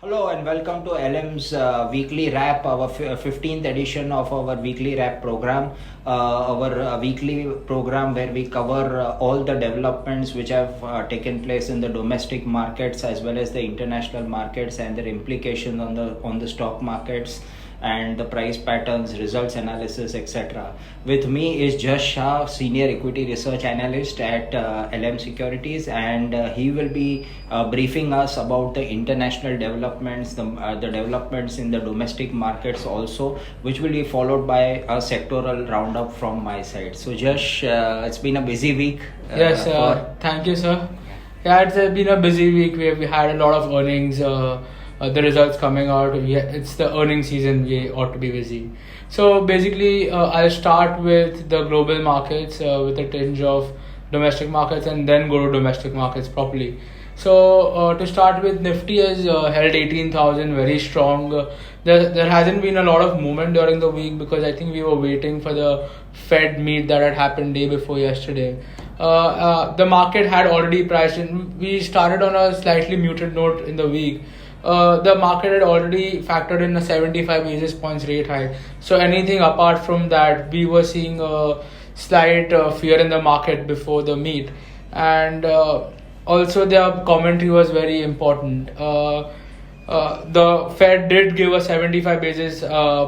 Hello and welcome to LM's weekly wrap, our 15th edition of our weekly wrap program, our weekly program where we cover all the developments which have taken place in the domestic markets as well as the international markets and their implications on the stock markets and the price patterns, results analysis, etc. With me is Jash, Senior Equity Research Analyst at LM Securities, and he will be briefing us about the international developments, the developments in the domestic markets also, which will be followed by a sectoral roundup from my side. So Jash, it's been a busy week. Yes, thank you, sir. Yeah, it's been a busy week. We had a lot of earnings. The results coming out. It's the earnings season. We ought to be busy. So basically, I'll start with the global markets with a tinge of domestic markets, and then go to domestic markets properly. So to start with, Nifty has held 18,000 very strong. There hasn't been a lot of movement during the week because I think we were waiting for the Fed meet that had happened day before yesterday. The market had already priced in. We started on a slightly muted note in the week. The market had already factored in a 75 basis points rate hike. So anything apart from that, we were seeing a slight fear in the market before the meet. And also their commentary was very important. The Fed did give a 75 basis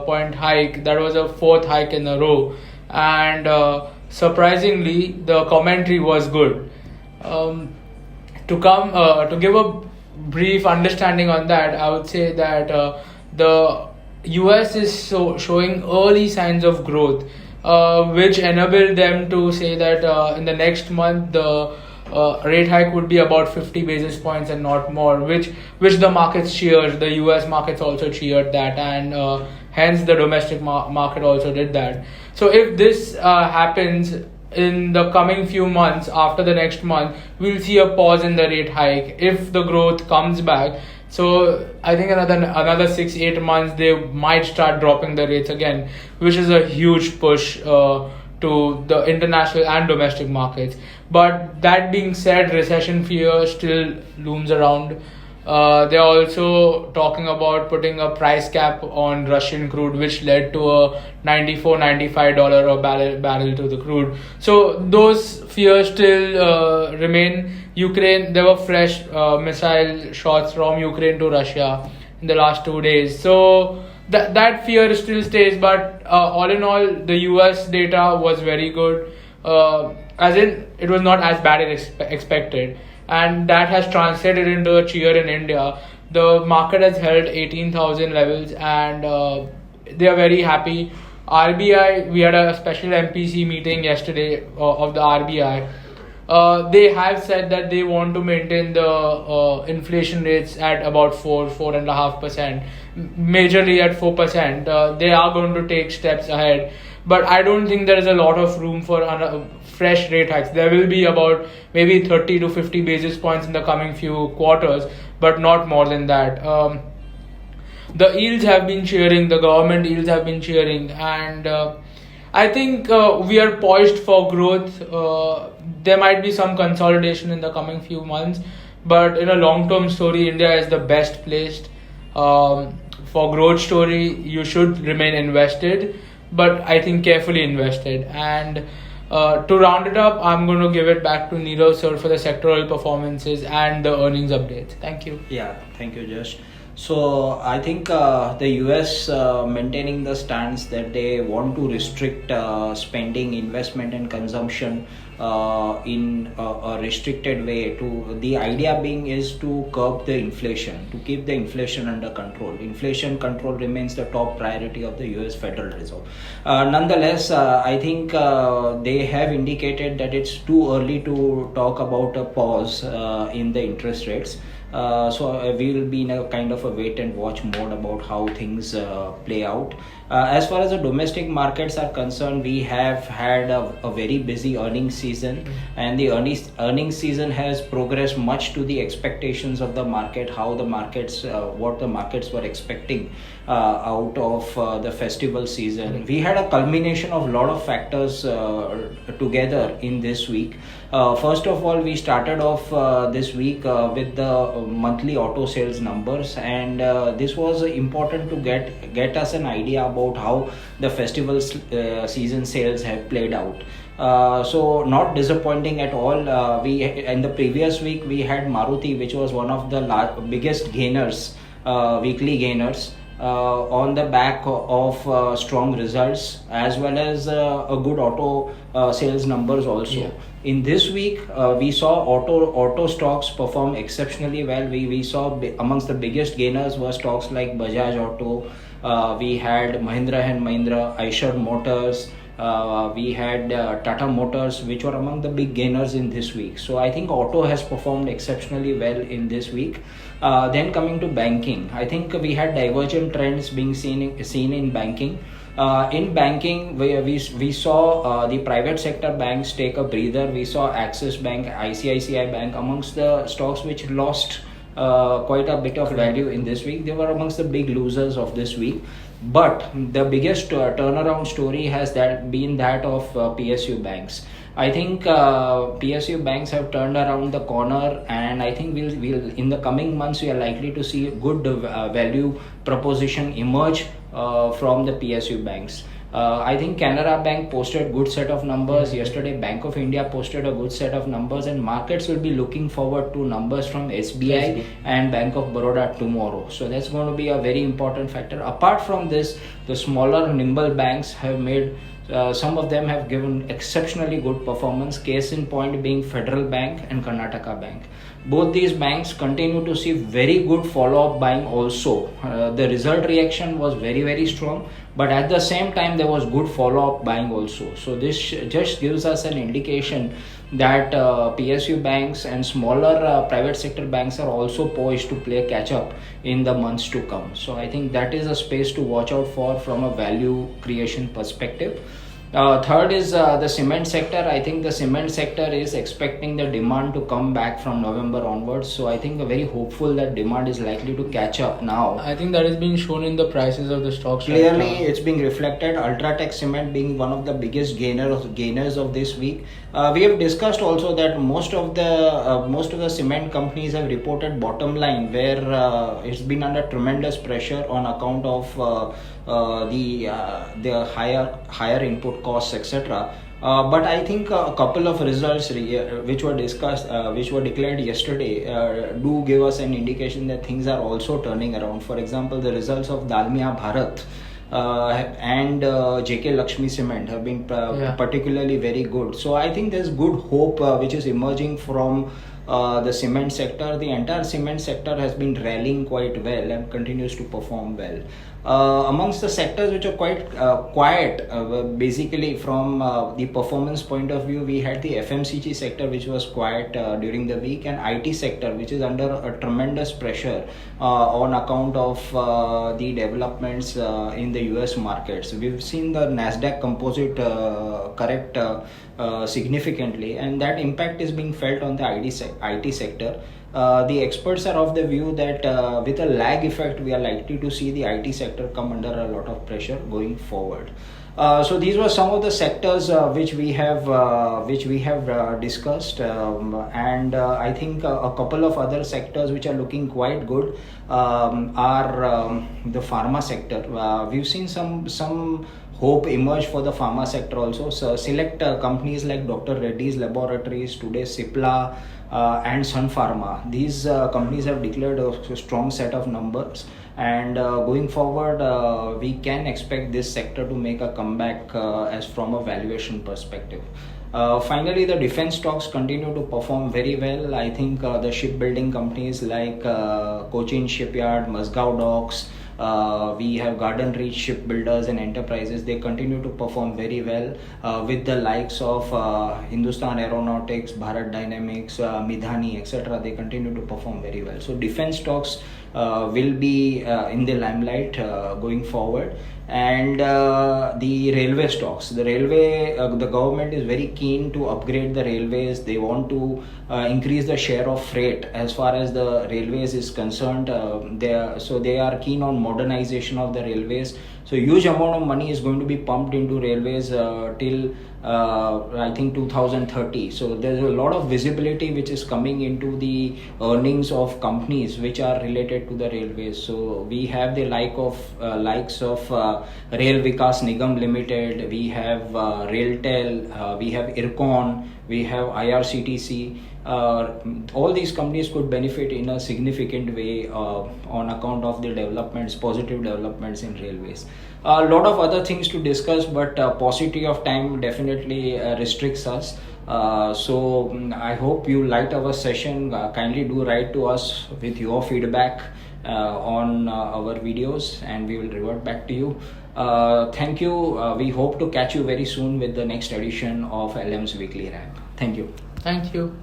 point hike. That was a fourth hike in a row. And surprisingly, the commentary was good. To give a brief understanding on that, I would say that the US is showing early signs of growth, which enabled them to say that in the next month the rate hike would be about 50 basis points and not more, which the markets cheered. The US markets also cheered that, and hence the domestic market also did that. So if this happens in the coming few months, after the next month, we'll see a pause in the rate hike if the growth comes back. So I think another 6-8 months they might start dropping the rates again, which is a huge push to the international and domestic markets. But that being said, recession fear still looms around. They're also talking about putting a price cap on Russian crude, which led to a $94-$95 a barrel to the crude. So those fears still remain. Ukraine, there were fresh missile shots from Ukraine to Russia in the last 2 days. So that fear still stays. But all in all, the US data was very good. As in, it was not as bad as expected. And that has translated into a cheer in India. The market has held 18,000 levels, and they are very happy. RBI, we had a special MPC meeting yesterday of the RBI. They have said that they want to maintain the inflation rates at about 4.5%, majorly at 4%. They are going to take steps ahead. But I don't think there is a lot of room for fresh rate hikes. There will be about maybe 30 to 50 basis points in the coming few quarters, but not more than that. The yields have been cheering, the government yields have been cheering, and I think we are poised for growth. There might be some consolidation in the coming few months, but in a long-term story, India is the best placed. For growth story, you should remain invested, but I think carefully invested. And to round it up, I'm going to give it back to Nirav sir for the sectoral performances and the earnings updates. Thank you. Yeah, thank you, Jash. So I think the US maintaining the stance that they want to restrict spending, investment and consumption in a restricted way. The idea being is to curb the inflation, to keep the inflation under control. Inflation control remains the top priority of the US Federal Reserve. Nonetheless, I think they have indicated that it's too early to talk about a pause in the interest rates. So we will be in a kind of a wait and watch mode about how things play out. As far as the domestic markets are concerned, we have had a very busy earnings season, and the earnings season has progressed much to the expectations of the market, how the markets, what the markets were expecting out of the festival season. We had a culmination of a lot of factors together in this week. First of all, we started off this week with the monthly auto sales numbers, and this was important to get us an idea about how the festival season sales have played out. So not disappointing at all. We in the previous week we had Maruti, which was one of the biggest gainers, weekly gainers, on the back of strong results, as well as a good auto sales numbers also. Yeah. In this week, we saw auto stocks perform exceptionally well. We saw amongst the biggest gainers were stocks like Bajaj Auto. We had Mahindra and Mahindra, Eicher Motors. We had Tata Motors, which were among the big gainers in this week. So I think auto has performed exceptionally well in this week. Then coming to banking, I think we had divergent trends being seen in banking. In banking, we saw the private sector banks take a breather. We saw Axis Bank, ICICI Bank amongst the stocks which lost quite a bit of value in this week. They were amongst the big losers of this week. But the biggest turnaround story has been that of PSU banks. I think PSU banks have turned around the corner, and I think we'll in the coming months we are likely to see a good value proposition emerge from the PSU banks. I think Canara Bank posted good set of numbers yesterday. Bank of India posted a good set of numbers, and markets will be looking forward to numbers from SBI and Bank of Baroda tomorrow. So that's going to be a very important factor. Apart from this, the smaller nimble banks have made some of them have given exceptionally good performance. Case in point being Federal Bank and Karnataka Bank. Both these banks continue to see very good follow-up buying also. The result reaction was very strong, but at the same time there was good follow-up buying also. So this just gives us an indication that PSU banks and smaller private sector banks are also poised to play catch up in the months to come. So I think that is a space to watch out for from a value creation perspective. Third is the cement sector. I think the cement sector is expecting the demand to come back from November onwards. So I think we're very hopeful that demand is likely to catch up now. I think that is being shown in the prices of the stocks. Clearly, it's being reflected. Ultratech Cement being one of the biggest gainers of this week. We have discussed also that most of the cement companies have reported bottom line where it's been under tremendous pressure on account of the higher input costs, etc. But I think a couple of results which were discussed, which were declared yesterday, do give us an indication that things are also turning around. For example, the results of Dalmia Bharat and JK Lakshmi Cement have been particularly very good. So I think there's good hope which is emerging from the cement sector. The entire cement sector has been rallying quite well and continues to perform well. Amongst the sectors which are quite quiet, basically from the performance point of view, we had the FMCG sector which was quiet during the week, and IT sector which is under a tremendous pressure on account of the developments in the US markets. We've seen the Nasdaq Composite correct significantly, and that impact is being felt on the IT sector. The experts are of the view that with a lag effect, we are likely to see the IT sector come under a lot of pressure going forward. So these were some of the sectors which we have discussed, and I think a couple of other sectors which are looking quite good are the pharma sector. We've seen some hope emerge for the pharma sector also. So select companies like Dr. Reddy's Laboratories, today Cipla, and Sun Pharma. These companies have declared a strong set of numbers, and going forward we can expect this sector to make a comeback as from a valuation perspective. Finally, the defense stocks continue to perform very well. I think the shipbuilding companies like Cochin Shipyard, Musgao Docks, we have Garden Reach Shipbuilders and Enterprises. They continue to perform very well with the likes of Hindustan Aeronautics, Bharat Dynamics, Midhani, etc. They continue to perform very well. So defense stocks will be in the limelight going forward. And the railway stocks, the government is very keen to upgrade the railways. They want to increase the share of freight as far as the railways is concerned. They are keen on modernization of the railways. So huge amount of money is going to be pumped into railways till I think 2030. So there's a lot of visibility which is coming into the earnings of companies which are related to the railways. So we have the likes of Rail Vikas Nigam Limited, we have Railtel, we have Ircon, we have IRCTC. All these companies could benefit in a significant way on account of the positive developments in railways. A lot of other things to discuss, but paucity of time definitely restricts us. I hope you liked our session. Kindly do write to us with your feedback on our videos, and we will revert back to you. Thank you. We hope to catch you very soon with the next edition of LM's Weekly Wrap. Thank you. Thank you.